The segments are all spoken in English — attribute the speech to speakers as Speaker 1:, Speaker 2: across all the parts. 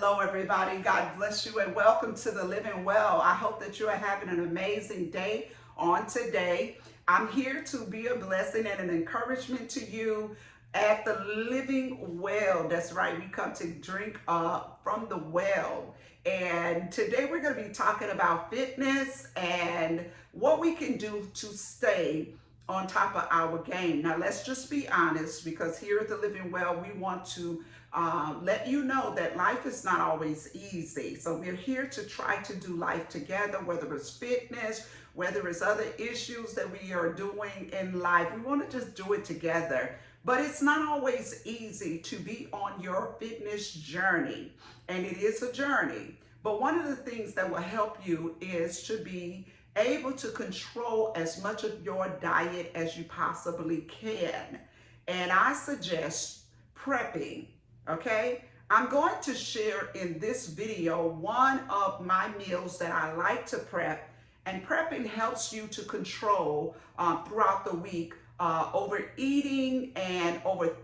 Speaker 1: Hello, everybody. God bless you and welcome to the Living Well. I hope that you are having an amazing day on today. I'm here to be a blessing and an encouragement to you at the Living Well. That's right. We come to drink from the well. And today we're going to be talking about fitness and what we can do to stay on top of our game. Now, let's just be honest, because here at the Living Well, we want to let you know that life is not always easy. So we're here to try to do life together, whether it's fitness, whether it's other issues that we are doing in life. We want to just do it together. But it's not always easy to be on your fitness journey, and it is a journey. But one of the things that will help you is to be able to control as much of your diet as you possibly can. And I suggest prepping, okay? I'm going to share in this video one of my meals that I like to prep, and prepping helps you to control throughout the week overeating and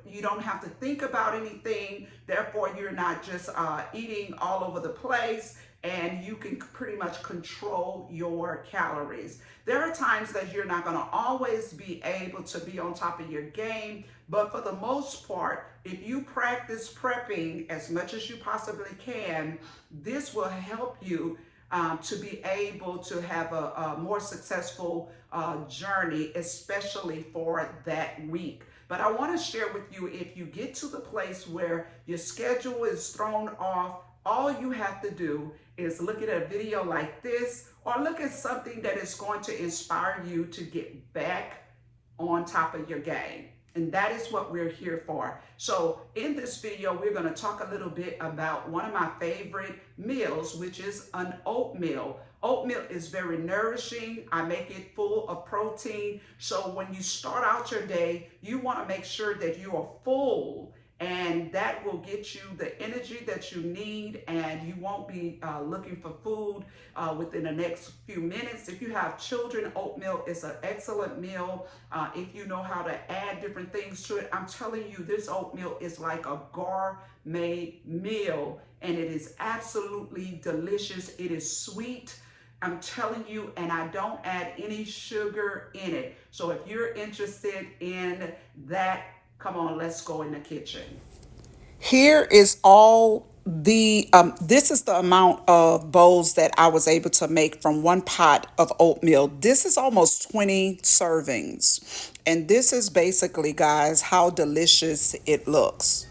Speaker 1: you don't have to think about anything, therefore you're not just eating all over the place, and you can pretty much control your calories. There are times that you're not going to always be able to be on top of your game, but for the most part, if you practice prepping as much as you possibly can, this will help you to be able to have a more successful journey, especially for that week. But I want to share with you, if you get to the place where your schedule is thrown off, all you have to do is look at a video like this, or look at something that is going to inspire you to get back on top of your game. And that is what we're here for. So in this video, we're going to talk a little bit about one of my favorite meals, which is an oatmeal. Oatmeal is very nourishing. I make it full of protein. So when you start out your day, you want to make sure that you are full, and that will get you the energy that you need, and you won't be looking for food within the next few minutes. If you have children, oatmeal is an excellent meal. If you know how to add different things to it, I'm telling you, this oatmeal is like a gourmet meal, and it is absolutely delicious. It is sweet, I'm telling you, and I don't add any sugar in it. So if you're interested in that, come on, let's go in the kitchen. Here is all this is the amount of bowls that I was able to make from one pot of oatmeal. This is almost 20 servings. And this is basically, guys, how delicious it looks.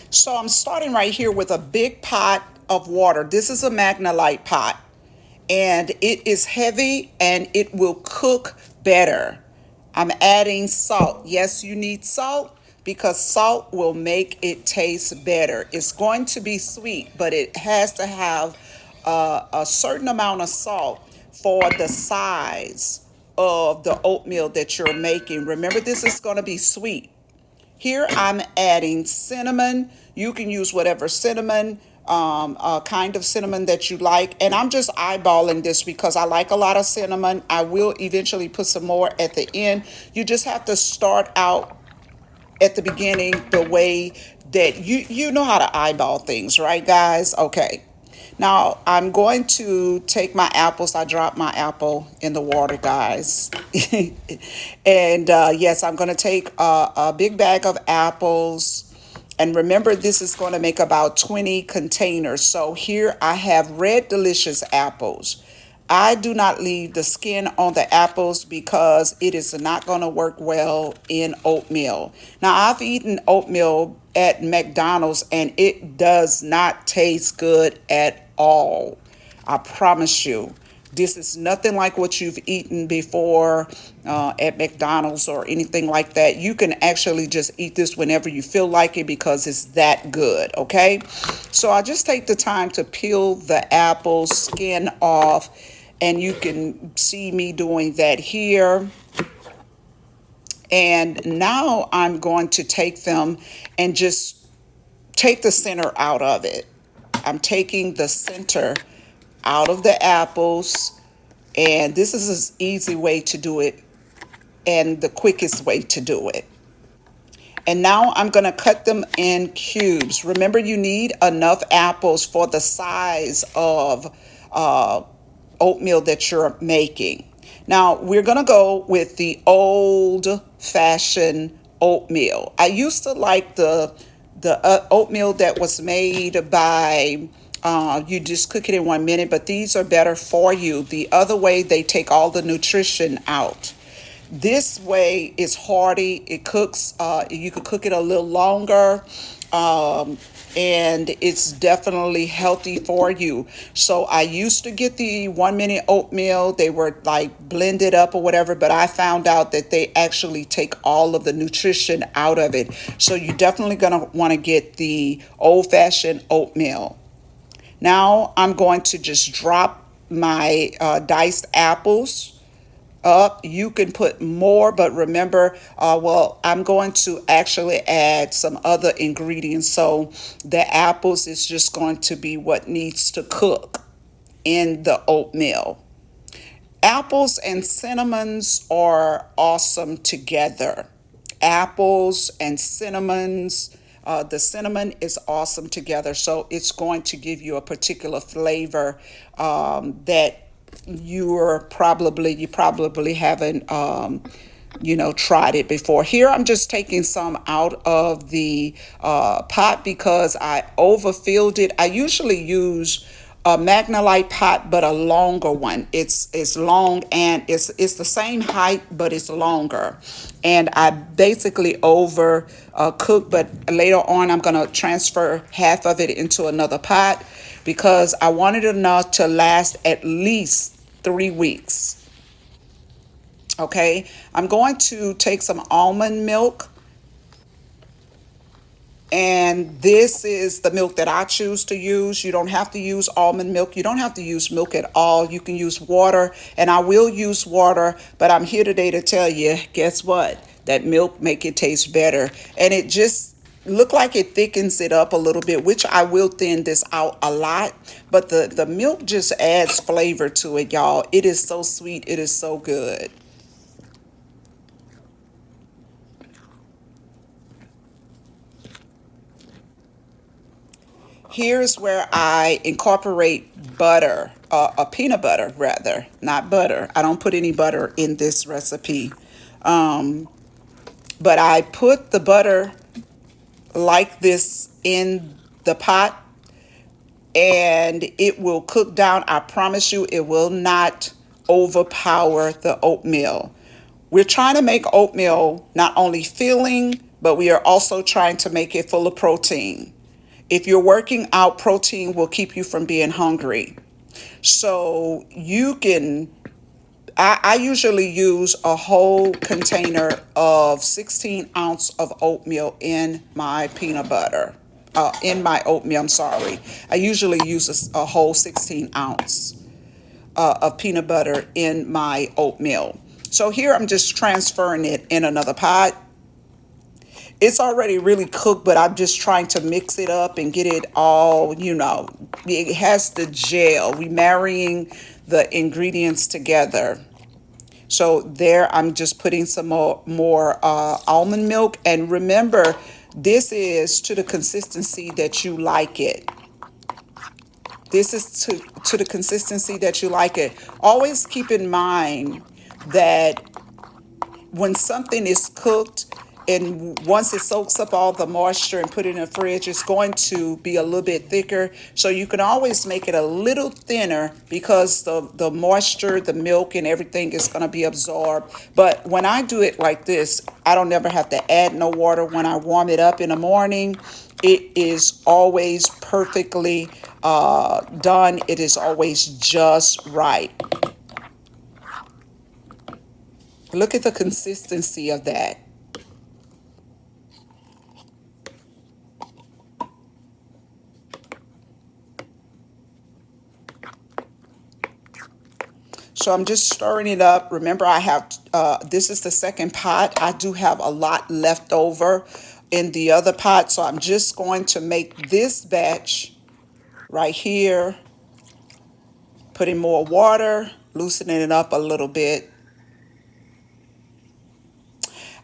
Speaker 1: So I'm starting right here with a big pot of water. This is a Magnalite pot, and it is heavy and it will cook better. I'm adding salt. Yes, you need salt because salt will make it taste better. It's going to be sweet, but it has to have a certain amount of salt for the size of the oatmeal that you're making. Remember, this is going to be sweet. Here I'm adding cinnamon. You can use whatever cinnamon, kind of cinnamon that you like. And I'm just eyeballing this because I like a lot of cinnamon. I will eventually put some more at the end. You just have to start out at the beginning the way that you know how to eyeball things, right, guys? Okay. Now I'm going to take my apples. I dropped my apple in the water, guys. And yes, I'm going to take a big bag of apples. And remember, this is going to make about 20 containers. So here I have red delicious apples. I do not leave the skin on the apples because it is not going to work well in oatmeal. Now, I've eaten oatmeal at McDonald's and it does not taste good at all. I promise you. This is nothing like what you've eaten before at McDonald's or anything like that. You can actually just eat this whenever you feel like it because it's that good, okay? So I just take the time to peel the apple skin off, and you can see me doing that here. And now I'm going to take them and just take the center out of it. I'm taking the center out of the apples, and this is an easy way to do it and the quickest way to do it. And now I'm going to cut them in cubes. Remember, you need enough apples for the size of uh, oatmeal that you're making. Now, we're going to go with the old fashioned oatmeal. I used to like the oatmeal that was made by you just cook it in 1 minute, but these are better for you. The other way, they take all the nutrition out. This way is hearty. It cooks. You could cook it a little longer, um, and it's definitely healthy for you. So I used to get the 1 minute oatmeal. They were like blended up or whatever, but I found out that they actually take all of the nutrition out of it. So you're definitely gonna want to get the old fashioned oatmeal. Now I'm going to just drop my diced apples up. You can put more, but remember, well, I'm going to actually add some other ingredients. So the apples is just going to be what needs to cook in the oatmeal. Apples and cinnamons are awesome together. Apples and cinnamons, the cinnamon is awesome together. So it's going to give you a particular flavor that you probably haven't tried it before. Here I'm just taking some out of the pot because I overfilled it. I usually use a Magnolite pot, but a longer one. It's long and it's the same height, but it's longer. And I basically over cook, but later on I'm gonna transfer half of it into another pot because I wanted it enough to last at least 3 weeks. Okay, I'm going to take some almond milk, and this is the milk that I choose to use. You don't have to use almond milk. You don't have to use milk at all. You can use water, and I will use water, but I'm here today to tell you, guess what? That milk make it taste better, and it just look like it thickens it up a little bit, which I will thin this out a lot, but the milk just adds flavor to it, y'all. It is so sweet. It is so good. Here's where I incorporate butter, a peanut butter rather, not butter. I don't put any butter in this recipe, but I put the butter like this in the pot and it will cook down. I promise you, it will not overpower the oatmeal. We're trying to make oatmeal not only filling, but we are also trying to make it full of protein. If you're working out, protein will keep you from being hungry. So you can, I usually use a whole container of 16 ounce of oatmeal in my peanut butter. In my oatmeal, I'm sorry. I usually use a whole 16 ounce of peanut butter in my oatmeal. So here I'm just transferring it in another pot. It's already really cooked, but I'm just trying to mix it up and get it all, it has the gel. We marrying the ingredients together. So there, I'm just putting some more almond milk. And remember, this is to the consistency that you like it. This is to the consistency that you like it. Always keep in mind that when something is cooked and once it soaks up all the moisture and put it in the fridge, it's going to be a little bit thicker. So you can always make it a little thinner because the moisture, the milk and everything is going to be absorbed. But when I do it like this, I don't ever have to add no water. When I warm it up in the morning, it is always perfectly done. It is always just right. Look at the consistency of that. So I'm just stirring it up. Remember, I have, this is the second pot. I do have a lot left over in the other pot. So I'm just going to make this batch right here, putting more water, loosening it up a little bit.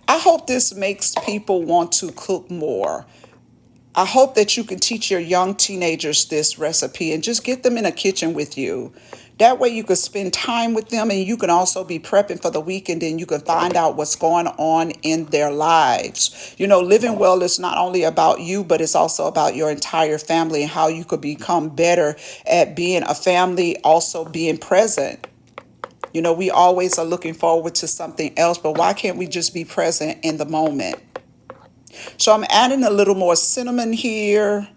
Speaker 1: I hope this makes people want to cook more. I hope that you can teach your young teenagers this recipe and just get them in a kitchen with you. That way you can spend time with them and you can also be prepping for the week and then you can find out what's going on in their lives. Living well is not only about you, but it's also about your entire family and how you could become better at being a family, also being present. We always are looking forward to something else, but why can't we just be present in the moment? So I'm adding a little more cinnamon here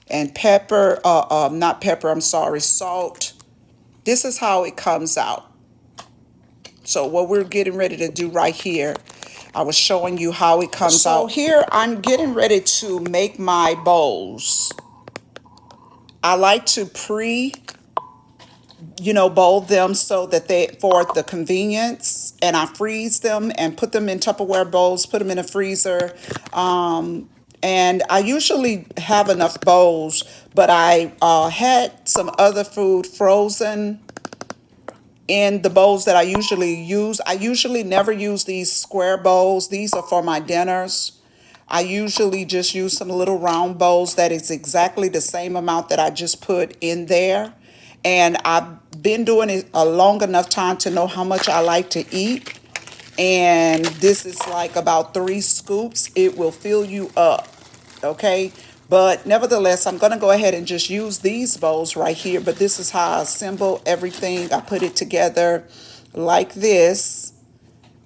Speaker 1: and pepper, not pepper, I'm sorry, salt. This is how it comes out. So what we're getting ready to do right here, I was showing you how it comes out. So here I'm getting ready to make my bowls. I like to bowl them so that they for the convenience, and I freeze them and put them in Tupperware bowls, put them in a freezer. And I usually have enough bowls, but I had some other food frozen in the bowls that I usually use. I usually never use these square bowls. These are for my dinners. I usually just use some little round bowls that is exactly the same amount that I just put in there. And I've been doing it a long enough time to know how much I like to eat. And this is like about 3 scoops. It will fill you up. Okay. But nevertheless, I'm going to go ahead and just use these bowls right here. But this is how I assemble everything. I put it together like this.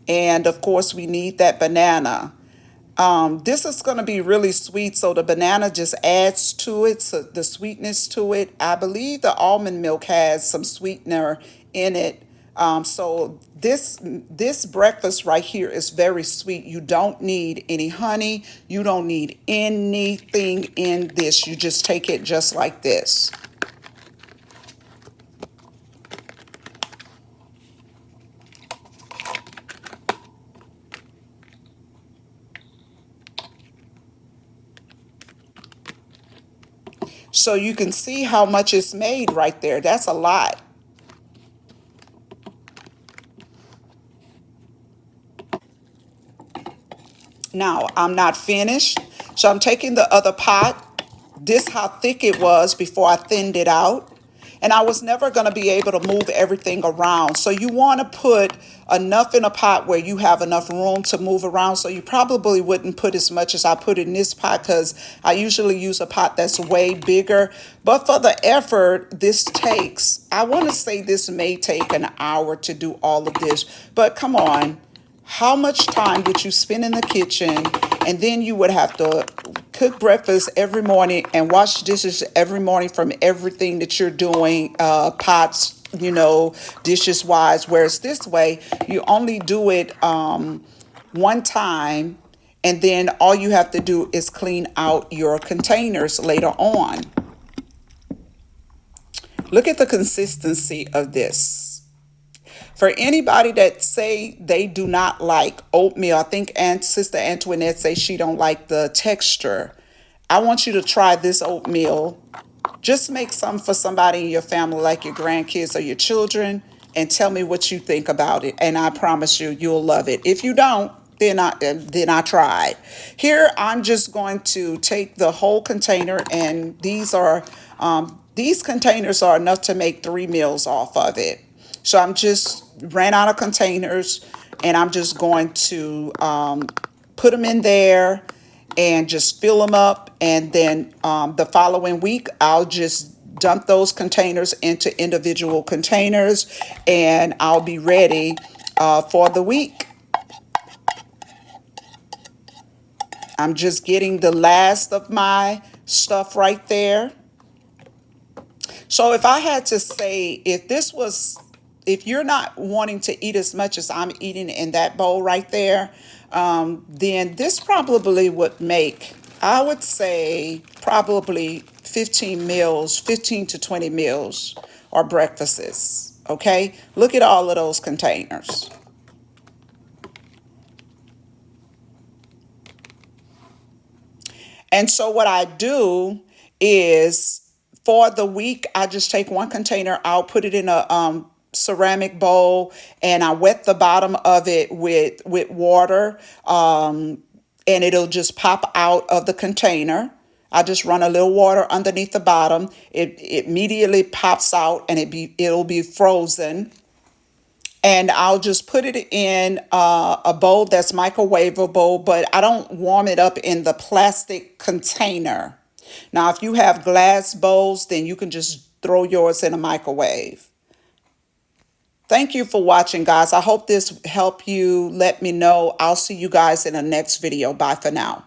Speaker 1: And of course, we need that banana. This is going to be really sweet, so the banana just adds to it, so the sweetness to it. I believe the almond milk has some sweetener in it. So this breakfast right here is very sweet. You don't need any honey. You don't need anything in this. You just take it just like this. So you can see how much is made right there. That's a lot. Now, I'm not finished, so I'm taking the other pot. This how thick it was before I thinned it out. And I was never going to be able to move everything around. So you want to put enough in a pot where you have enough room to move around. So you probably wouldn't put as much as I put in this pot because I usually use a pot that's way bigger. But for the effort this takes, I want to say this may take an hour to do all of this. But come on, how much time would you spend in the kitchen, and then you would have to cook breakfast every morning and wash dishes every morning from everything that you're doing, pots, dishes wise. Whereas this way, you only do it one time, and then all you have to do is clean out your containers later on. Look at the consistency of this. For anybody that say they do not like oatmeal, I think Aunt Sister Antoinette say she don't like the texture. I want you to try this oatmeal. Just make some for somebody in your family, like your grandkids or your children, and tell me what you think about it. And I promise you, you'll love it. If you don't, then I tried. Here, I'm just going to take the whole container, and these containers are enough to make 3 meals off of it. So I'm just ran out of containers, and I'm just going to put them in there and just fill them up. And then the following week, I'll just dump those containers into individual containers, and I'll be ready for the week. I'm just getting the last of my stuff right there. So if I had to say, if you're not wanting to eat as much as I'm eating in that bowl right there, then this probably would make, I would say, probably 15 meals, 15 to 20 meals or breakfasts. Okay. Look at all of those containers. And so what I do is for the week, I just take one container, I'll put it in a ceramic bowl, and I wet the bottom of it with water, and it'll just pop out of the container. I just run a little water underneath the bottom. It immediately pops out, and it'll be frozen. And I'll just put it in a bowl that's microwavable, but I don't warm it up in the plastic container. Now, if you have glass bowls, then you can just throw yours in a microwave. Thank you for watching, guys. I hope this helped you. Let me know. I'll see you guys in the next video. Bye for now.